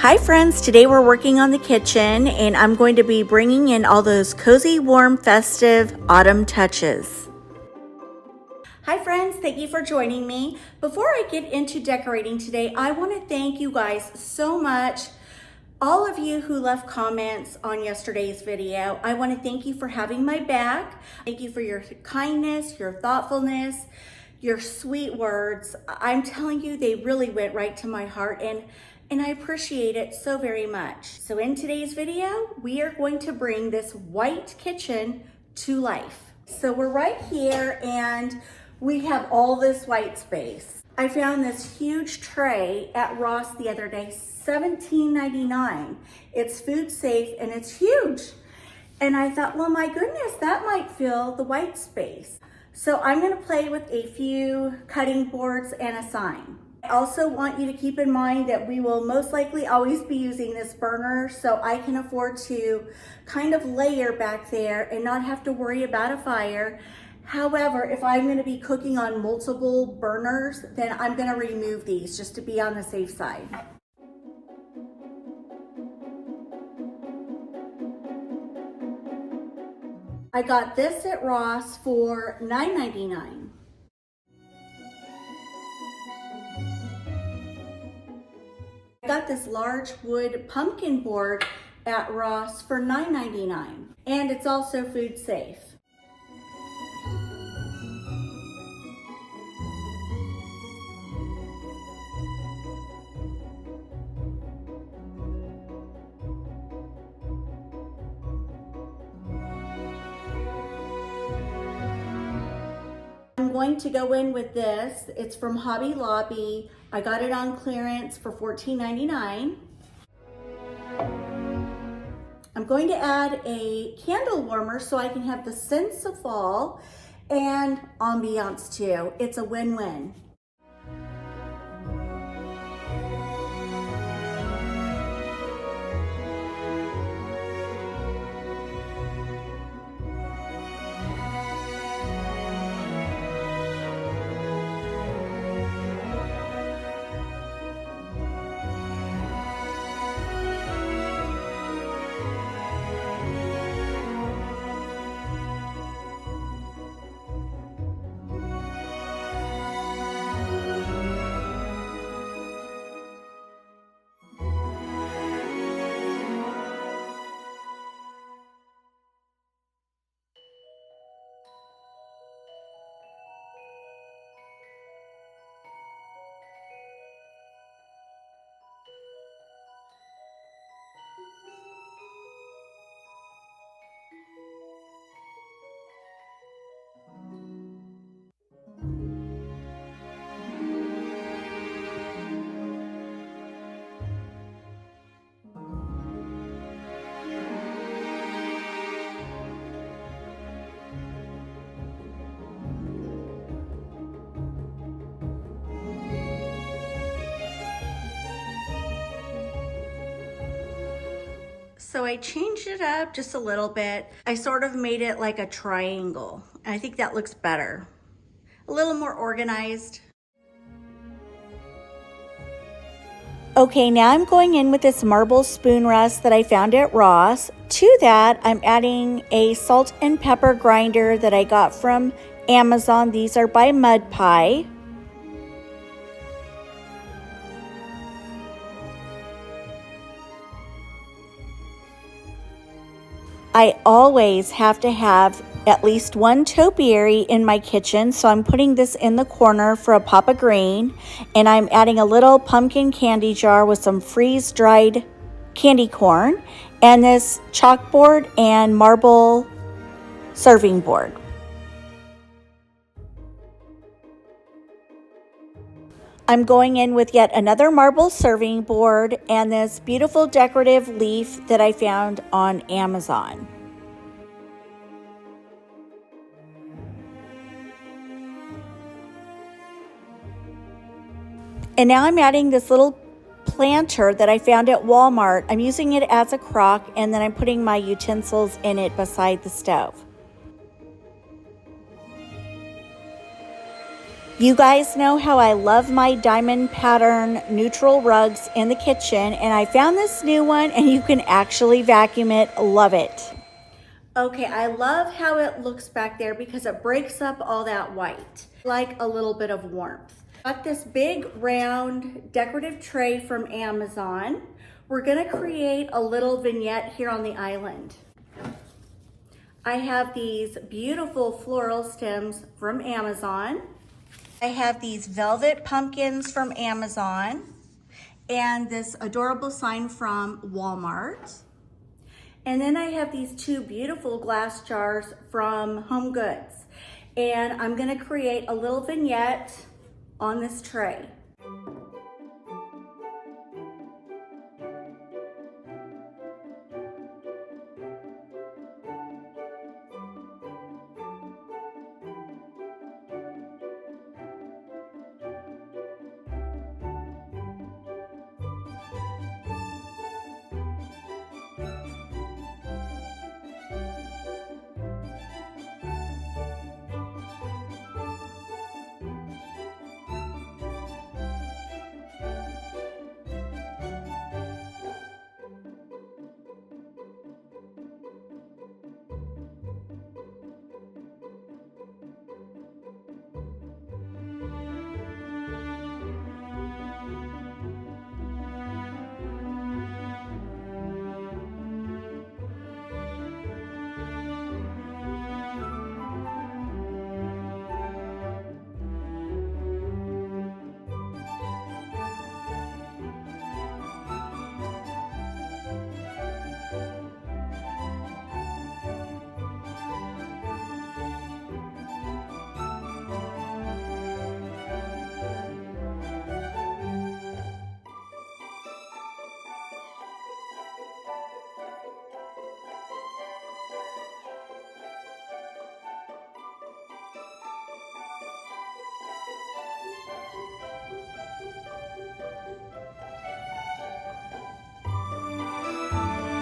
Hi friends, today we're working on the kitchen and I'm going to be bringing in all those cozy, warm, festive autumn touches. Hi friends, thank you for joining me. Before I get into decorating today, I want to thank you guys so much. All of you who left comments on yesterday's video, I want to thank you for having my back. Thank you for your kindness, your thoughtfulness, your sweet words. I'm telling you, they really went right to my heart and I appreciate it so very much. So in today's video, we are going to bring this white kitchen to life. So we're right here and we have all this white space. I found this huge tray at Ross the other day, $17.99. It's food safe and it's huge. And I thought, well, my goodness, that might fill the white space. So I'm gonna play with a few cutting boards and a sign. I also want you to keep in mind that we will most likely always be using this burner, so I can afford to kind of layer back there and not have to worry about a fire. However, if I'm gonna be cooking on multiple burners, then I'm gonna remove these just to be on the safe side. I got this at Ross for $9.99. I got this large wood pumpkin board at Ross for $9.99, and it's also food safe. I'm going to go in with this. It's from Hobby Lobby. I got it on clearance for $14.99. I'm going to add a candle warmer so I can have the sense of fall and ambiance too. It's a win-win. So I changed it up just a little bit. I sort of made it like a triangle. I think that looks better. A little more organized. Okay, now I'm going in with this marble spoon rest that I found at Ross. To that, I'm adding a salt and pepper grinder that I got from Amazon. These are by Mud Pie. I always have to have at least one topiary in my kitchen, so I'm putting this in the corner for a pop of green, and I'm adding a little pumpkin candy jar with some freeze-dried candy corn, and this chalkboard and marble serving board. I'm going in with yet another marble serving board and this beautiful decorative leaf that I found on Amazon. And now I'm adding this little planter that I found at Walmart. I'm using it as a crock and then I'm putting my utensils in it beside the stove. You guys know how I love my diamond pattern neutral rugs in the kitchen, and I found this new one and you can actually vacuum it. Love it. Okay, I love how it looks back there because it breaks up all that white, like a little bit of warmth. Got this big round decorative tray from Amazon. We're gonna create a little vignette here on the island. I have these beautiful floral stems from Amazon. I have these velvet pumpkins from Amazon and this adorable sign from Walmart. And then I have these two beautiful glass jars from Home Goods. And I'm gonna create a little vignette on this tray.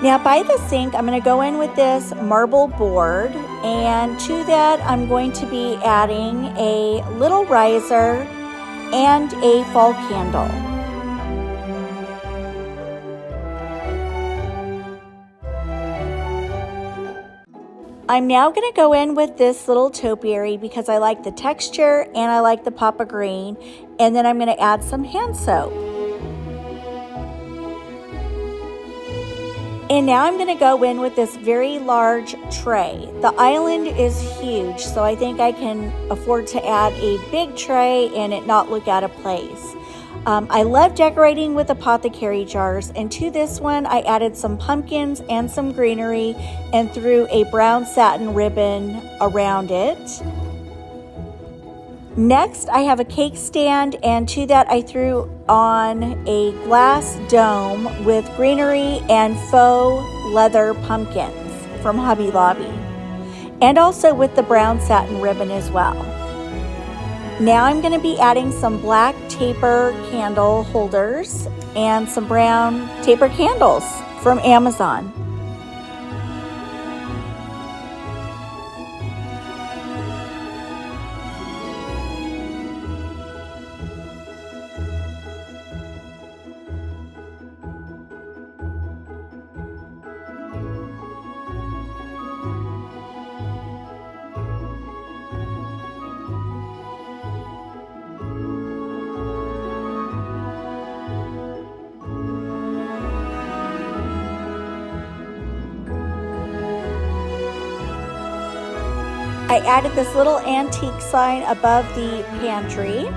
Now by the sink, I'm going to go in with this marble board, and to that I'm going to be adding a little riser and a fall candle. I'm now going to go in with this little topiary because I like the texture and I like the pop of green, and then I'm going to add some hand soap. And now I'm going to go in with this very large tray. The island is huge, so I think I can afford to add a big tray and it not look out of place. I love decorating with apothecary jars, and to this one I added some pumpkins and some greenery and threw a brown satin ribbon around it. Next, I have a cake stand, and to that I threw on a glass dome with greenery and faux leather pumpkins from Hobby Lobby, and also with the brown satin ribbon as well. Now I'm going to be adding some black taper candle holders and some brown taper candles from Amazon. I added this little antique sign above the pantry.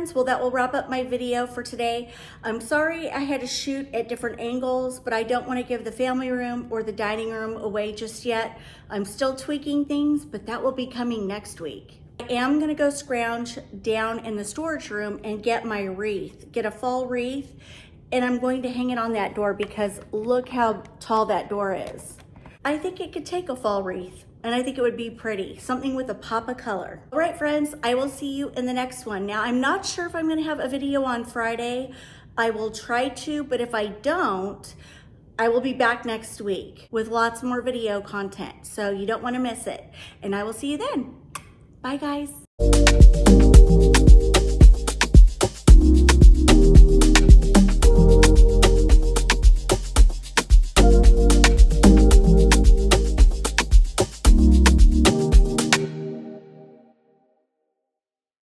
friends, well, that will wrap up my video for today. I'm sorry I had to shoot at different angles, but I don't want to give the family room or the dining room away just yet. I'm still tweaking things, but that will be coming next week. I am going to go scrounge down in the storage room and get my wreath, get a fall wreath, and I'm going to hang it on that door because look how tall that door is. I think it could take a fall wreath, and I think it would be pretty, something with a pop of color. All right, friends, I will see you in the next one. Now, I'm not sure if I'm going to have a video on Friday. I will try to, but if I don't, I will be back next week with lots more video content, so you don't want to miss it. And I will see you then. Bye, guys.